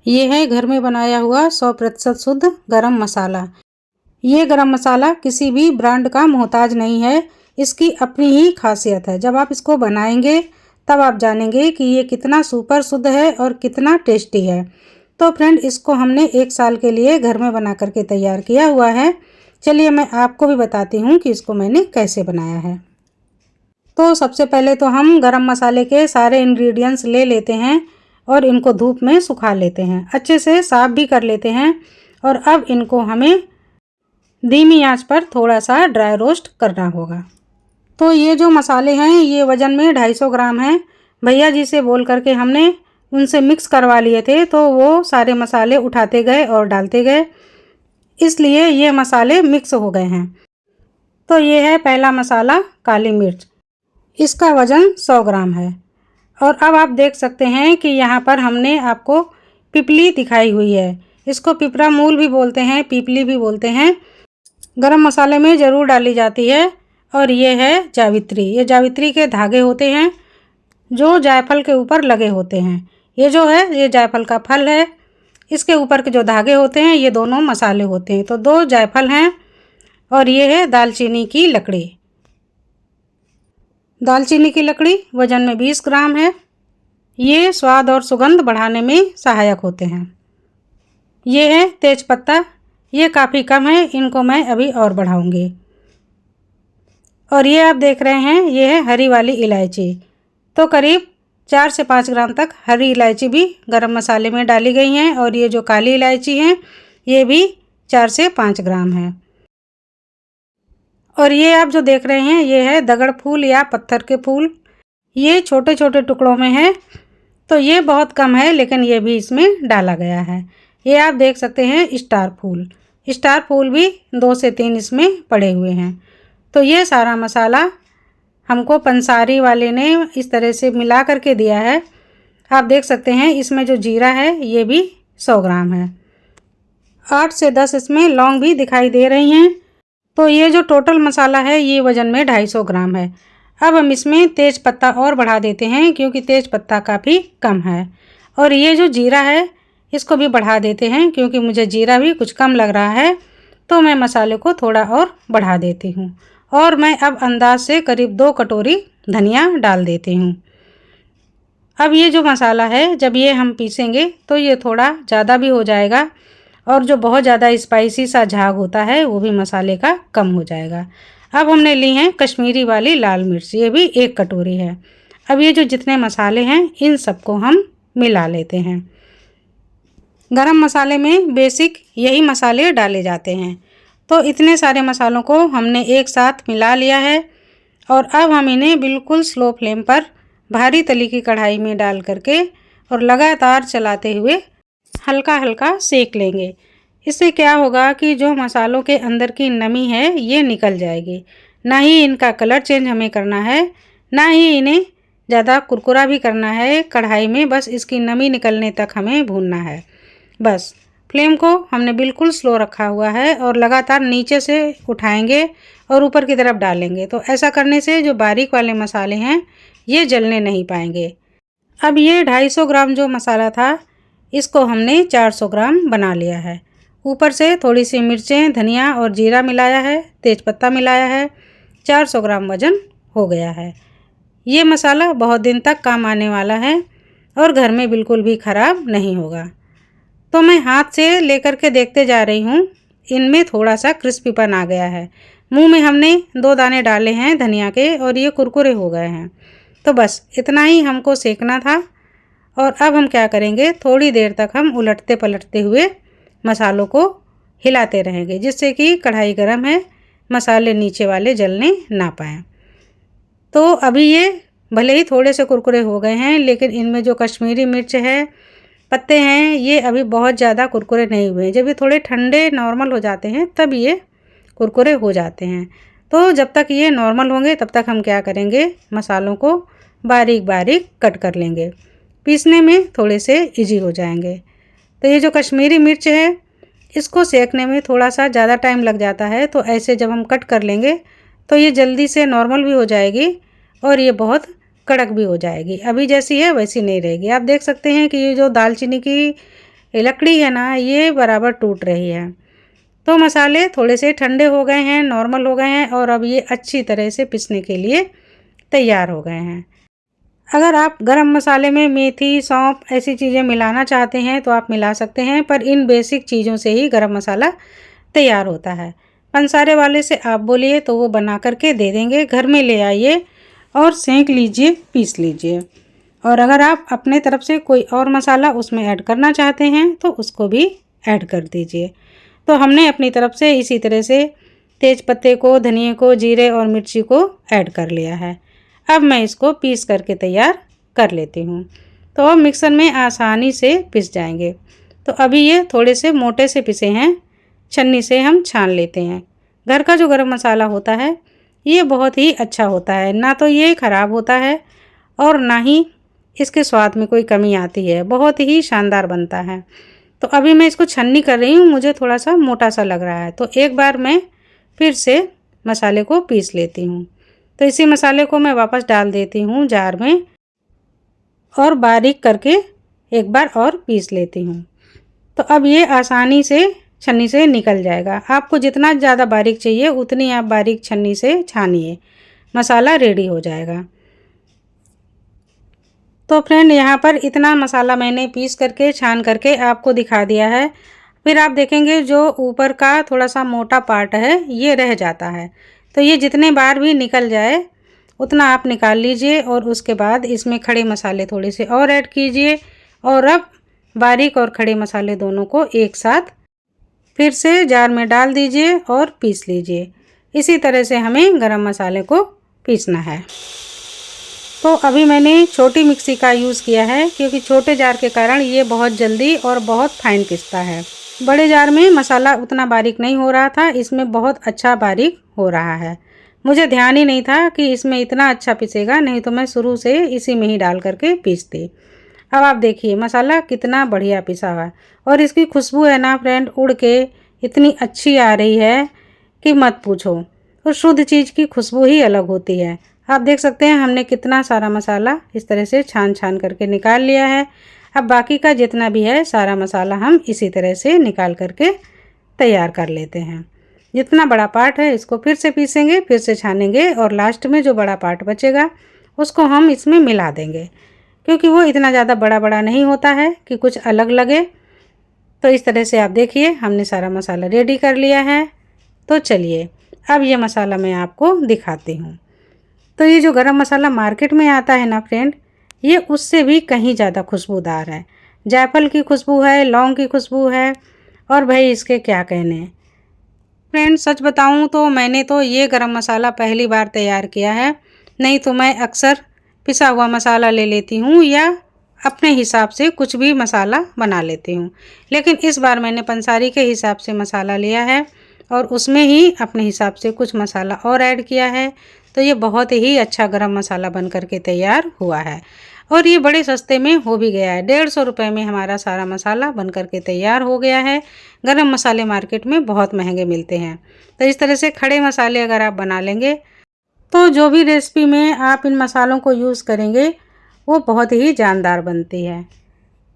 ये है घर में बनाया हुआ 100% शुद्ध गरम मसाला। ये गरम मसाला किसी भी ब्रांड का मोहताज नहीं है। इसकी अपनी ही खासियत है। जब आप इसको बनाएंगे तब आप जानेंगे कि ये कितना सुपर शुद्ध है और कितना टेस्टी है। तो फ्रेंड, इसको हमने 1 साल के लिए घर में बना करके तैयार किया हुआ है। चलिए मैं आपको भी बताती हूँ कि इसको मैंने कैसे बनाया है। तो सबसे पहले तो हम गरम मसाले के सारे इंग्रेडिएंट्स ले लेते हैं और इनको धूप में सुखा लेते हैं। अच्छे से साफ भी कर लेते हैं। और अब इनको हमें धीमी आंच पर थोड़ा सा ड्राई रोस्ट करना होगा। तो ये जो मसाले हैं ये वज़न में 250 ग्राम हैं। भैया जी से बोल करके हमने उनसे मिक्स करवा लिए थे, तो वो सारे मसाले उठाते गए और डालते गए, इसलिए ये मसाले मिक्स हो गए हैं। तो ये है पहला मसाला, काली मिर्च। इसका वज़न 100 ग्राम है। और अब आप देख सकते हैं कि यहाँ पर हमने आपको पिपली दिखाई हुई है। इसको पिपरा मूल भी बोलते हैं, पीपली भी बोलते हैं। गरम मसाले में ज़रूर डाली जाती है। और ये है जावित्री। ये जावित्री के धागे होते हैं जो जायफल के ऊपर लगे होते हैं। ये जो है ये जायफल का फल है। इसके ऊपर के जो धागे होते हैं ये दोनों मसाले होते हैं। तो 2 जायफल हैं। और ये है दालचीनी की लकड़ी। दालचीनी की लकड़ी वज़न में 20 ग्राम है। ये स्वाद और सुगंध बढ़ाने में सहायक होते हैं। ये है तेज़पत्ता। ये काफ़ी कम है, इनको मैं अभी और बढ़ाऊंगी। और ये आप देख रहे हैं ये है हरी वाली इलायची। तो करीब 4 से 5 ग्राम तक हरी इलायची भी गरम मसाले में डाली गई हैं। और ये जो काली इलायची है ये भी 4 से 5 ग्राम है। और ये आप जो देख रहे हैं ये है दगड़ फूल या पत्थर के फूल। ये छोटे छोटे टुकड़ों में है, तो ये बहुत कम है, लेकिन ये भी इसमें डाला गया है। ये आप देख सकते हैं स्टार फूल। स्टार फूल भी 2 से 3 इसमें पड़े हुए हैं। तो ये सारा मसाला हमको पंसारी वाले ने इस तरह से मिला करके दिया है। आप देख सकते हैं इसमें जो जीरा है ये भी 100 ग्राम है। 8 से 10 इसमें लौंग भी दिखाई दे रही हैं। तो ये जो टोटल मसाला है ये वज़न में 250 ग्राम है। अब हम इसमें तेज़ पत्ता और बढ़ा देते हैं, क्योंकि तेज़ पत्ता काफ़ी कम है। और ये जो जीरा है इसको भी बढ़ा देते हैं, क्योंकि मुझे जीरा भी कुछ कम लग रहा है। तो मैं मसाले को थोड़ा और बढ़ा देती हूँ। और मैं अब अंदाज से करीब 2 कटोरी धनिया डाल देती हूँ। अब ये जो मसाला है जब ये हम पीसेंगे तो ये थोड़ा ज़्यादा भी हो जाएगा, और जो बहुत ज़्यादा स्पाइसी सा झाग होता है वो भी मसाले का कम हो जाएगा। अब हमने ली हैं कश्मीरी वाली लाल मिर्च, ये भी 1 कटोरी है। अब ये जो जितने मसाले हैं इन सबको हम मिला लेते हैं। गरम मसाले में बेसिक यही मसाले डाले जाते हैं। तो इतने सारे मसालों को हमने एक साथ मिला लिया है। और अब हम इन्हें बिल्कुल स्लो फ्लेम पर भारी तली की कढ़ाई में डाल करके और लगातार चलाते हुए हल्का हल्का सेक लेंगे। इससे क्या होगा कि जो मसालों के अंदर की नमी है ये निकल जाएगी। ना ही इनका कलर चेंज हमें करना है, ना ही इन्हें ज़्यादा कुरकुरा भी करना है कढ़ाई में। बस इसकी नमी निकलने तक हमें भूनना है। बस फ्लेम को हमने बिल्कुल स्लो रखा हुआ है और लगातार नीचे से उठाएंगे और ऊपर की तरफ डालेंगे। तो ऐसा करने से जो बारीक वाले मसाले हैं ये जलने नहीं पाएंगे। अब ये 250 ग्राम जो मसाला था इसको हमने 400 ग्राम बना लिया है। ऊपर से थोड़ी सी मिर्चें, धनिया और जीरा मिलाया है, तेज़पत्ता मिलाया है। 400 ग्राम वज़न हो गया है। ये मसाला बहुत दिन तक काम आने वाला है और घर में बिल्कुल भी ख़राब नहीं होगा। तो मैं हाथ से लेकर के देखते जा रही हूँ, इनमें थोड़ा सा क्रिस्पीपन आ गया है। मुंह में हमने 2 दाने डाले हैं धनिया के और ये कुरकुरे हो गए हैं। तो बस इतना ही हमको सेकना था। और अब हम क्या करेंगे, थोड़ी देर तक हम उलटते पलटते हुए मसालों को हिलाते रहेंगे, जिससे कि कढ़ाई गर्म है, मसाले नीचे वाले जलने ना पाएँ। तो अभी ये भले ही थोड़े से कुरकुरे हो गए हैं, लेकिन इनमें जो कश्मीरी मिर्च है, पत्ते हैं, ये अभी बहुत ज़्यादा कुरकुरे नहीं हुए हैं। जब ये थोड़े ठंडे नॉर्मल हो जाते हैं तब ये कुरकुरे हो जाते हैं। तो जब तक ये नॉर्मल होंगे तब तक हम क्या करेंगे, मसालों को बारीक बारीक कट कर लेंगे। पीसने में थोड़े से इजी हो जाएंगे। तो ये जो कश्मीरी मिर्च है इसको सेकने में थोड़ा सा ज़्यादा टाइम लग जाता है। तो ऐसे जब हम कट कर लेंगे तो ये जल्दी से नॉर्मल भी हो जाएगी और ये बहुत कड़क भी हो जाएगी। अभी जैसी है वैसी नहीं रहेगी। आप देख सकते हैं कि ये जो दालचीनी की ये लकड़ी है ना, ये बराबर टूट रही है। तो मसाले थोड़े से ठंडे हो गए हैं, नॉर्मल हो गए हैं और अब ये अच्छी तरह से पीसने के लिए तैयार हो गए हैं। अगर आप गरम मसाले में मेथी, सौंफ ऐसी चीज़ें मिलाना चाहते हैं तो आप मिला सकते हैं, पर इन बेसिक चीज़ों से ही गरम मसाला तैयार होता है। पंसारे वाले से आप बोलिए तो वो बना करके दे देंगे। घर में ले आइए और सेंक लीजिए, पीस लीजिए। और अगर आप अपने तरफ से कोई और मसाला उसमें ऐड करना चाहते हैं तो उसको भी ऐड कर दीजिए। तो हमने अपनी तरफ से इसी तरह से तेज पत्ते को, धनिए को, जीरे और मिर्ची को ऐड कर लिया है। अब मैं इसको पीस करके तैयार कर लेती हूँ। तो अब मिक्सर में आसानी से पिस जाएंगे। तो अभी ये थोड़े से मोटे से पिसे हैं, छन्नी से हम छान लेते हैं। घर का जो गरम मसाला होता है ये बहुत ही अच्छा होता है, ना तो ये ख़राब होता है और ना ही इसके स्वाद में कोई कमी आती है, बहुत ही शानदार बनता है। तो अभी मैं इसको छन्नी कर रही हूँ, मुझे थोड़ा सा मोटा सा लग रहा है, तो एक बार मैं फिर से मसाले को पीस लेती हूँ। तो इसी मसाले को मैं वापस डाल देती हूँ जार में और बारीक करके एक बार और पीस लेती हूँ। तो अब ये आसानी से छन्नी से निकल जाएगा। आपको जितना ज़्यादा बारीक चाहिए उतनी आप बारीक छन्नी से छानिए, मसाला रेडी हो जाएगा। तो फ्रेंड यहाँ पर इतना मसाला मैंने पीस करके छान करके आपको दिखा दिया है। फिर आप देखेंगे जो ऊपर का थोड़ा सा मोटा पार्ट है ये रह जाता है, तो ये जितने बार भी निकल जाए उतना आप निकाल लीजिए और उसके बाद इसमें खड़े मसाले थोड़े से और ऐड कीजिए और अब बारीक और खड़े मसाले दोनों को एक साथ फिर से जार में डाल दीजिए और पीस लीजिए। इसी तरह से हमें गरम मसाले को पीसना है। तो अभी मैंने छोटी मिक्सी का यूज़ किया है क्योंकि छोटे जार के कारण ये बहुत जल्दी और बहुत फाइन पिसता है। बड़े जार में मसाला उतना बारीक नहीं हो रहा था, इसमें बहुत अच्छा बारीक हो रहा है। मुझे ध्यान ही नहीं था कि इसमें इतना अच्छा पिसेगा, नहीं तो मैं शुरू से इसी में ही डाल करके पीसती। अब आप देखिए मसाला कितना बढ़िया पिसा हुआ है और इसकी खुशबू है ना फ्रेंड, उड़ के इतनी अच्छी आ रही है कि मत पूछो। तो शुद्ध चीज़ की खुशबू ही अलग होती है। आप देख सकते हैं हमने कितना सारा मसाला इस तरह से छान छान करके निकाल लिया है। अब बाकी का जितना भी है सारा मसाला हम इसी तरह से निकाल करके तैयार कर लेते हैं। जितना बड़ा पार्ट है इसको फिर से पीसेंगे, फिर से छानेंगे और लास्ट में जो बड़ा पार्ट बचेगा उसको हम इसमें मिला देंगे, क्योंकि वो इतना ज़्यादा बड़ा बड़ा नहीं होता है कि कुछ अलग लगे। तो इस तरह से आप देखिए हमने सारा मसाला रेडी कर लिया है। तो चलिए अब ये मसाला मैं आपको दिखाती हूँ। तो ये जो गरम मसाला मार्केट में आता है ना फ्रेंड, ये उससे भी कहीं ज़्यादा खुशबूदार है। जायफल की खुशबू है, लौंग की खुशबू है और भाई इसके क्या कहने। फ्रेंड सच बताऊं तो मैंने तो ये गरम मसाला पहली बार तैयार किया है, नहीं तो मैं अक्सर पिसा हुआ मसाला ले लेती हूँ या अपने हिसाब से कुछ भी मसाला बना लेती हूँ। लेकिन इस बार मैंने पंसारी के हिसाब से मसाला लिया है और उसमें ही अपने हिसाब से कुछ मसाला और ऐड किया है। तो ये बहुत ही अच्छा गरम मसाला बन करके तैयार हुआ है और ये बड़े सस्ते में हो भी गया है। 150 रुपये में हमारा सारा मसाला बन करके तैयार हो गया है। गरम मसाले मार्केट में बहुत महंगे मिलते हैं। तो इस तरह से खड़े मसाले अगर आप बना लेंगे तो जो भी रेसिपी में आप इन मसालों को यूज़ करेंगे वो बहुत ही जानदार बनती है।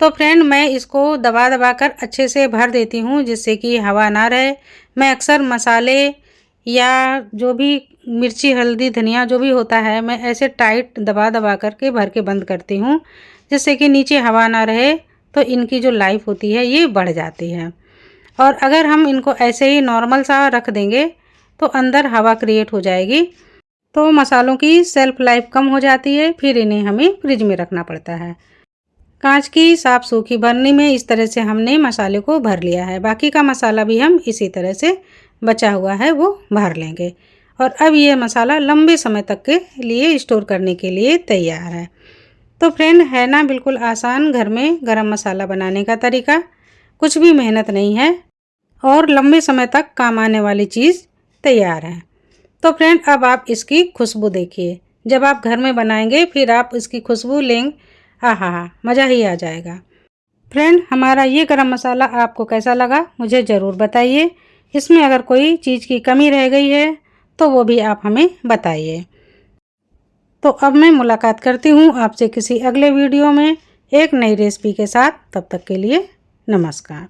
तो फ्रेंड मैं इसको दबा दबा कर अच्छे से भर देती हूँ जिससे कि हवा ना रहे। मैं अक्सर मसाले या जो भी मिर्ची, हल्दी, धनिया जो भी होता है मैं ऐसे टाइट दबा दबा करके भर के बंद करती हूँ जिससे कि नीचे हवा ना रहे, तो इनकी जो लाइफ होती है ये बढ़ जाती है। और अगर हम इनको ऐसे ही नॉर्मल सा रख देंगे तो अंदर हवा क्रिएट हो जाएगी, तो मसालों की सेल्फ लाइफ कम हो जाती है, फिर इन्हें हमें फ्रिज में रखना पड़ता है। कांच की साफ सूखी बर्नी में इस तरह से हमने मसाले को भर लिया है। बाकी का मसाला भी हम इसी तरह से बचा हुआ है वो भर लेंगे और अब ये मसाला लंबे समय तक के लिए स्टोर करने के लिए तैयार है। तो फ्रेंड है ना बिल्कुल आसान घर में गरम मसाला बनाने का तरीका, कुछ भी मेहनत नहीं है और लंबे समय तक काम आने वाली चीज़ तैयार है। तो फ्रेंड अब आप इसकी खुशबू देखिए, जब आप घर में बनाएंगे फिर आप इसकी खुशबू लेंगे, आहा मज़ा ही आ जाएगा। फ्रेंड हमारा ये गरम मसाला आपको कैसा लगा मुझे ज़रूर बताइए। इसमें अगर कोई चीज़ की कमी रह गई है तो वो भी आप हमें बताइए। तो अब मैं मुलाकात करती हूँ आपसे किसी अगले वीडियो में एक नई रेसिपी के साथ। तब तक के लिए नमस्कार।